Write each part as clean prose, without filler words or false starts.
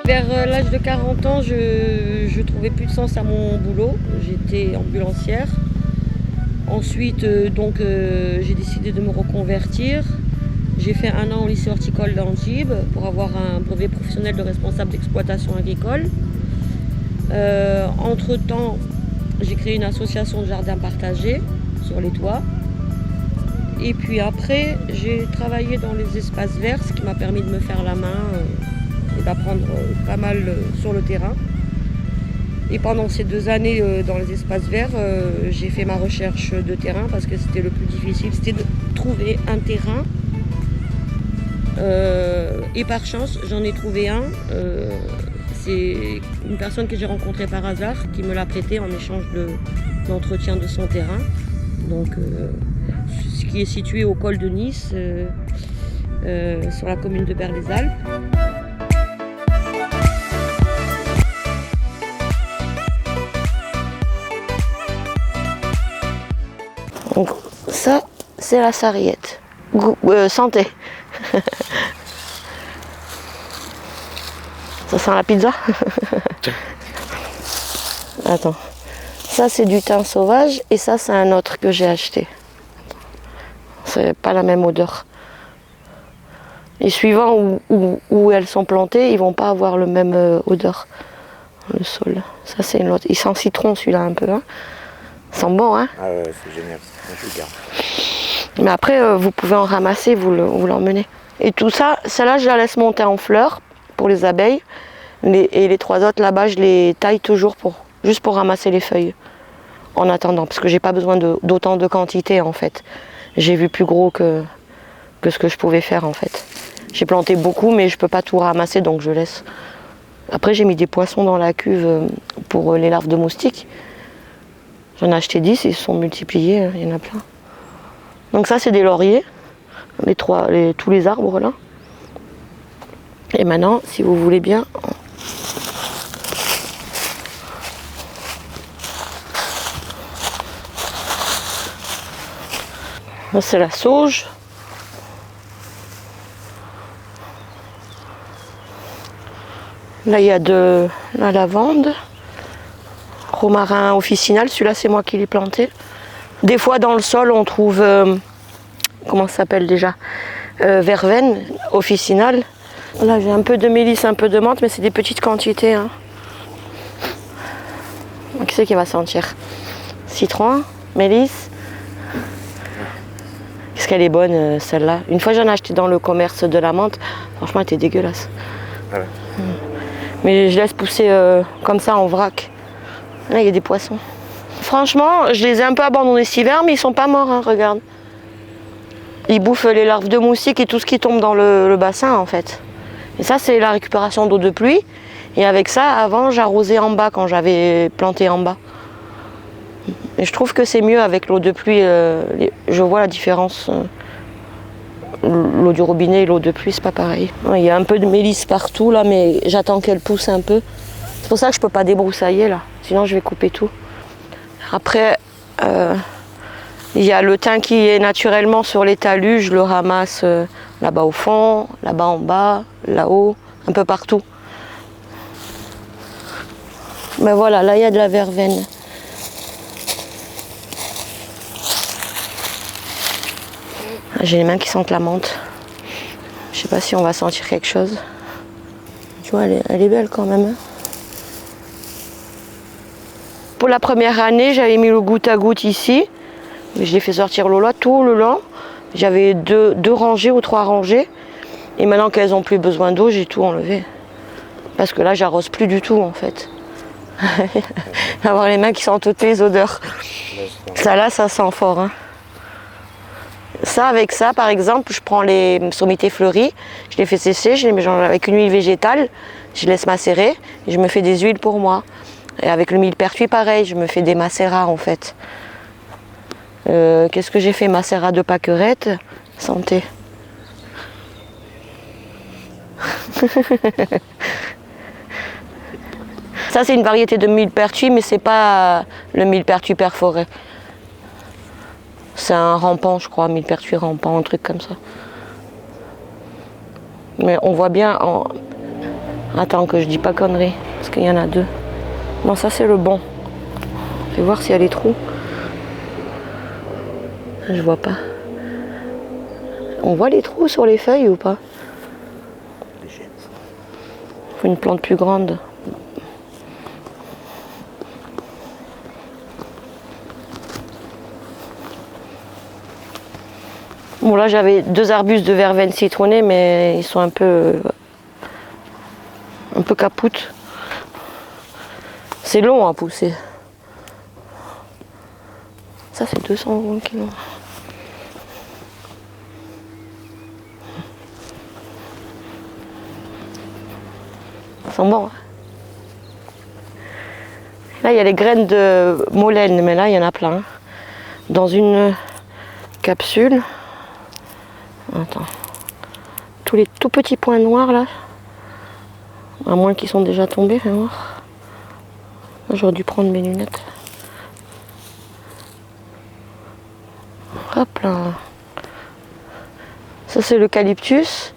Vers l'âge de 40 ans, je trouvais plus de sens à mon boulot. J'étais ambulancière. Ensuite, j'ai décidé de me reconvertir. J'ai fait 1 an au lycée horticole d'Antibes pour avoir un brevet professionnel de responsable d'exploitation agricole. Entre-temps, j'ai créé une association de jardins partagés sur les toits. Et puis après, j'ai travaillé dans les espaces verts, ce qui m'a permis de me faire la main et d'apprendre pas mal sur le terrain. Et pendant ces 2 années dans les espaces verts, j'ai fait ma recherche de terrain parce que c'était le plus difficile, c'était de trouver un terrain. Et par chance, j'en ai trouvé un. C'est une personne que j'ai rencontrée par hasard qui me l'a prêté en échange d'entretien de son terrain. Donc, ce qui est situé au col de Nice, sur la commune de Berre-les-Alpes. Donc, ça, c'est la sarriette. Santé. Ça sent la pizza. Attends. Ça, c'est du thym sauvage et ça, c'est un autre que j'ai acheté. C'est pas la même odeur. Et suivant où elles sont plantées, ils vont pas avoir le même odeur. Le sol. Ça, c'est une autre. Il sent citron, celui-là, un peu. Hein. Il sent bon, hein. Ah ouais, c'est génial. Je le garde. Mais après, vous pouvez en ramasser, vous l'emmenez. Et tout ça, celle-là, je la laisse monter en fleurs pour les abeilles. Et les 3 autres, là-bas, je les taille toujours juste pour ramasser les feuilles. En attendant, parce que j'ai pas besoin d'autant de quantité, en fait. J'ai vu plus gros que ce que je pouvais faire, en fait. J'ai planté beaucoup, mais je peux pas tout ramasser, donc je laisse. Après, j'ai mis des poissons dans la cuve pour les larves de moustiques. J'en ai acheté 10, ils se sont multipliés, il y en a plein. Donc ça, c'est des lauriers, tous les arbres là. Et maintenant, si vous voulez bien, là, c'est la sauge. Là, il y a de la lavande, romarin officinal, celui-là, c'est moi qui l'ai planté. Des fois, dans le sol, on trouve, comment ça s'appelle déjà, verveine officinale. Là, j'ai un peu de mélisse, un peu de menthe, mais c'est des petites quantités. Hein. Qui c'est qui va sentir? Citron, mélisse. Qu'est-ce qu'elle est bonne, celle-là. Une fois, j'en ai acheté dans le commerce de la menthe. Franchement, elle était dégueulasse. Ouais. Mais je laisse pousser comme ça en vrac. Là, il y a des poissons. Franchement, je les ai un peu abandonnés cet hiver, mais ils sont pas morts, hein, regarde. Ils bouffent les larves de moustiques et tout ce qui tombe dans le bassin, en fait. Et ça, c'est la récupération d'eau de pluie. Et avec ça, avant, j'arrosais en bas quand j'avais planté en bas. Et je trouve que c'est mieux avec l'eau de pluie. Je vois la différence. L'eau du robinet et l'eau de pluie, c'est pas pareil. Il y a un peu de mélisse partout, là, mais j'attends qu'elle pousse un peu. C'est pour ça que je peux pas débroussailler, là. Sinon, je vais couper tout. Après, il y a le thym qui est naturellement sur les talus. Je le ramasse là-bas au fond, là-bas en bas, là-haut, un peu partout. Mais voilà, là, il y a de la verveine. J'ai les mains qui sentent la menthe. Je sais pas si on va sentir quelque chose. Tu vois, elle est belle quand même. Hein. Pour la première année, j'avais mis le goutte à goutte ici. Je l'ai fait sortir l'eau là tout le long. J'avais 2 rangées ou 3 rangées. Et maintenant qu'elles n'ont plus besoin d'eau, j'ai tout enlevé. Parce que là, j'arrose plus du tout en fait. Avoir les mains qui sentent toutes les odeurs. Ça là, ça sent fort. Hein. Ça, avec ça, par exemple, je prends les sommités fleuries, je les fais sécher, je les mets avec une huile végétale, je laisse macérer et je me fais des huiles pour moi. Et avec le millepertuis, pareil, je me fais des macérats en fait. Qu'est-ce que j'ai fait? Macérat de pâquerette, santé. Ça, c'est une variété de millepertuis, mais c'est pas le millepertuis perforé. C'est un rampant, je crois, millepertuis rampant, un truc comme ça. Mais on voit bien, Attends que je dis pas connerie, parce qu'il y en a deux. Non, ça c'est le bon. Je vais voir s'il y a les trous. Je vois pas. On voit les trous sur les feuilles ou pas? Faut une plante plus grande. Bon là j'avais 2 arbustes de verveine citronnée, mais ils sont un peu capoutes. C'est long à pousser. Ça fait 200 kg. Ils sont bons. Là il y a les graines de molène, mais là il y en a plein. Dans une capsule. Attends. Tous les tout petits points noirs là. À moins qu'ils sont déjà tombés, fais voir. J'aurais dû prendre mes lunettes. Hop là. Ça c'est l'eucalyptus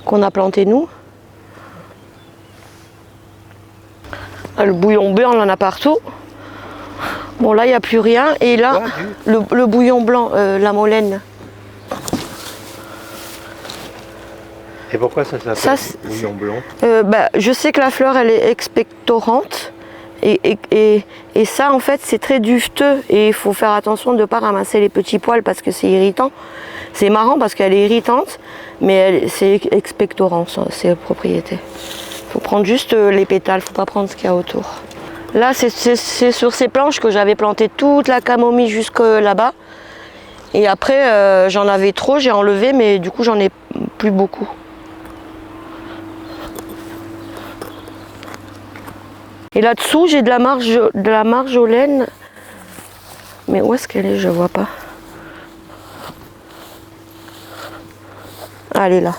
qu'on a planté nous. Le bouillon blanc, on en a partout. Bon là il n'y a plus rien. Et là, le bouillon blanc, la molène. Et pourquoi ça s'appelle bouillon blanc? Je sais que la fleur elle est expectorante. Et ça en fait c'est très duveteux. Et il faut faire attention de ne pas ramasser les petits poils parce que c'est irritant. C'est marrant parce qu'elle est irritante. Mais c'est expectorant, ses propriétés. Il faut prendre juste les pétales, il ne faut pas prendre ce qu'il y a autour. Là c'est sur ces planches que j'avais planté toute la camomille jusque là-bas. Et après j'en avais trop, j'ai enlevé, mais du coup j'en ai plus beaucoup. Et là-dessous j'ai de la marjolaine. Mais où est-ce qu'elle est? Je vois pas. Ah, elle est là.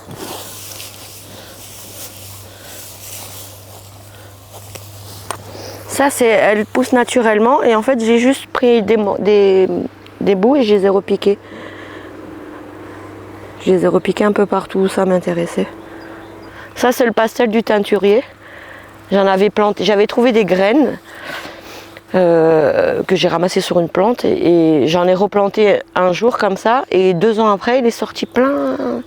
Ça, elle pousse naturellement et en fait j'ai juste pris des bouts et je les ai repiqués. Je les ai repiqués un peu partout, ça m'intéressait. Ça c'est le pastel du teinturier. J'en avais planté, j'avais trouvé des graines que j'ai ramassées sur une plante et j'en ai replanté un jour comme ça et 2 ans après il est sorti plein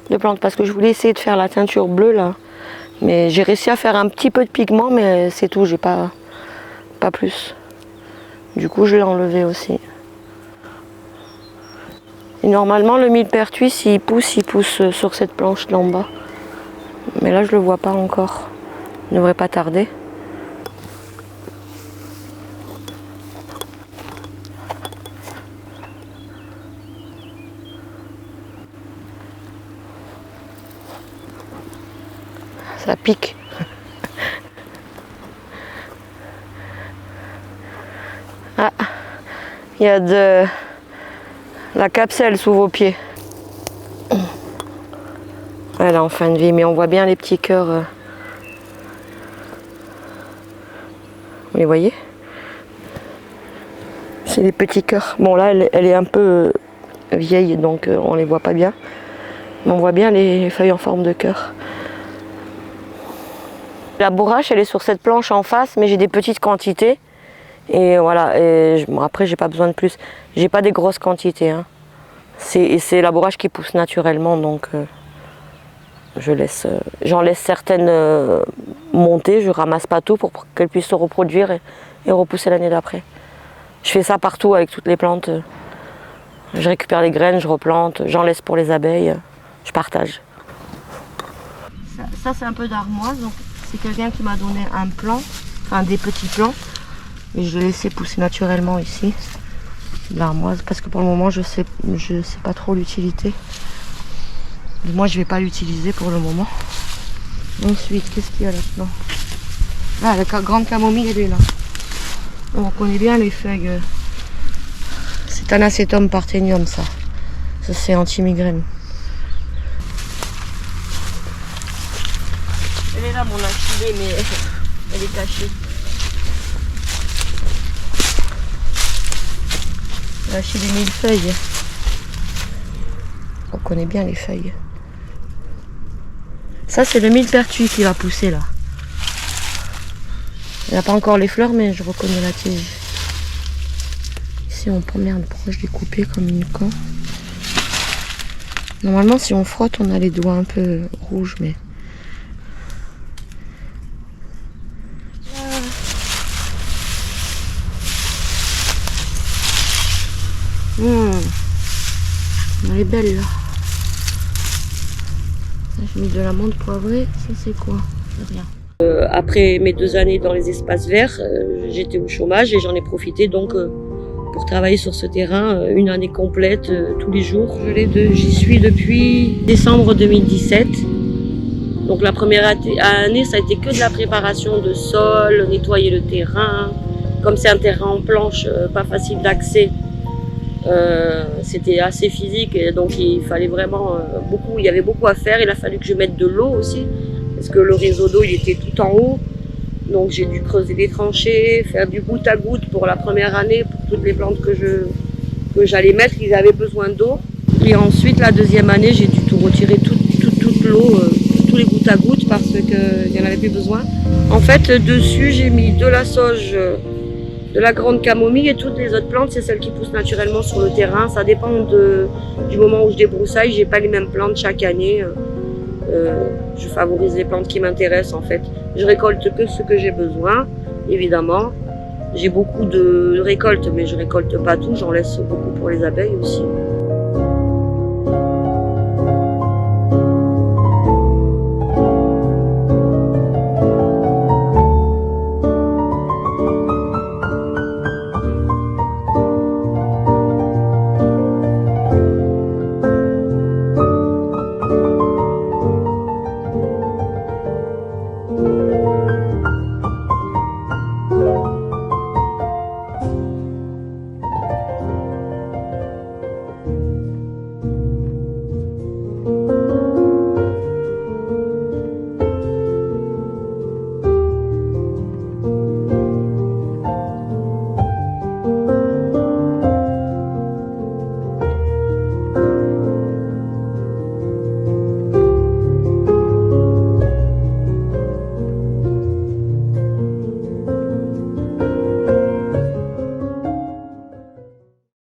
de plantes parce que je voulais essayer de faire la teinture bleue là. Mais j'ai réussi à faire un petit peu de pigment mais c'est tout, j'ai pas plus. Du coup je l'ai enlevé aussi. Et normalement le millepertuis s'il pousse sur cette planche là en bas. Mais là je le vois pas encore. Il ne devrait pas tarder. Ça pique. Ah, il y a de la capsule sous vos pieds. Elle est en fin de vie, mais on voit bien les petits cœurs. Vous les voyez? C'est des petits cœurs. Bon là, elle est un peu vieille, donc on les voit pas bien. Mais on voit bien les feuilles en forme de cœur. La bourrache, elle est sur cette planche en face, mais j'ai des petites quantités. Et voilà, après j'ai pas besoin de plus. J'ai pas des grosses quantités. Hein. C'est la bourrache qui pousse naturellement, donc j'en laisse certaines monter, je ramasse pas tout pour qu'elles puissent se reproduire et repousser l'année d'après. Je fais ça partout avec toutes les plantes. Je récupère les graines, je replante, j'en laisse pour les abeilles, je partage. Ça c'est un peu d'armoise, donc c'est quelqu'un qui m'a donné un plant, enfin des petits plants. Et je l'ai laissé pousser naturellement ici, l'armoise, parce que pour le moment je sais pas trop l'utilité. Moi je vais pas l'utiliser pour le moment. Ensuite, qu'est-ce qu'il y a là-dedans? Ah, la grande camomille elle est là. On reconnaît bien les feuilles. C'est un acétum parthénium ça. Ça c'est anti-migraine. Elle est là mon achillée, mais elle est cachée. L'achillée des millefeuilles. On reconnaît bien les feuilles. Ça c'est le millepertuis qui va pousser là. Il n'y a pas encore les fleurs, mais je reconnais la tige. Ici, on prend merde. Pourquoi je l'ai coupé comme une con? Normalement, si on frotte, on a les doigts un peu rouges, mais... Elle est belle, là. J'ai mis de l'amande poivrée. Ça, c'est quoi? C'est rien. Après mes 2 années dans les espaces verts, j'étais au chômage et j'en ai profité donc pour travailler sur ce terrain 1 année complète, tous les jours. J'y suis depuis décembre 2017. Donc la première année, ça a été que de la préparation de sol, nettoyer le terrain. Comme c'est un terrain en planche, pas facile d'accès, c'était assez physique et donc il fallait vraiment beaucoup, il y avait beaucoup à faire. Il a fallu que je mette de l'eau aussi parce que le réseau d'eau il était tout en haut, donc j'ai dû creuser des tranchées, faire du goutte à goutte pour la première année pour toutes les plantes que j'allais mettre. Ils avaient besoin d'eau et ensuite la deuxième année j'ai dû tout retirer, toute l'eau, tous les gouttes à goutte parce qu'il n'y en avait plus besoin. En fait dessus j'ai mis de la sauge, de la grande camomille et toutes les autres plantes, c'est celles qui poussent naturellement sur le terrain. Ça dépend du moment où je débroussaille. J'ai pas les mêmes plantes chaque année. Je favorise les plantes qui m'intéressent en fait. Je récolte que ce que j'ai besoin, évidemment. J'ai beaucoup de récoltes, mais je récolte pas tout. J'en laisse beaucoup pour les abeilles aussi.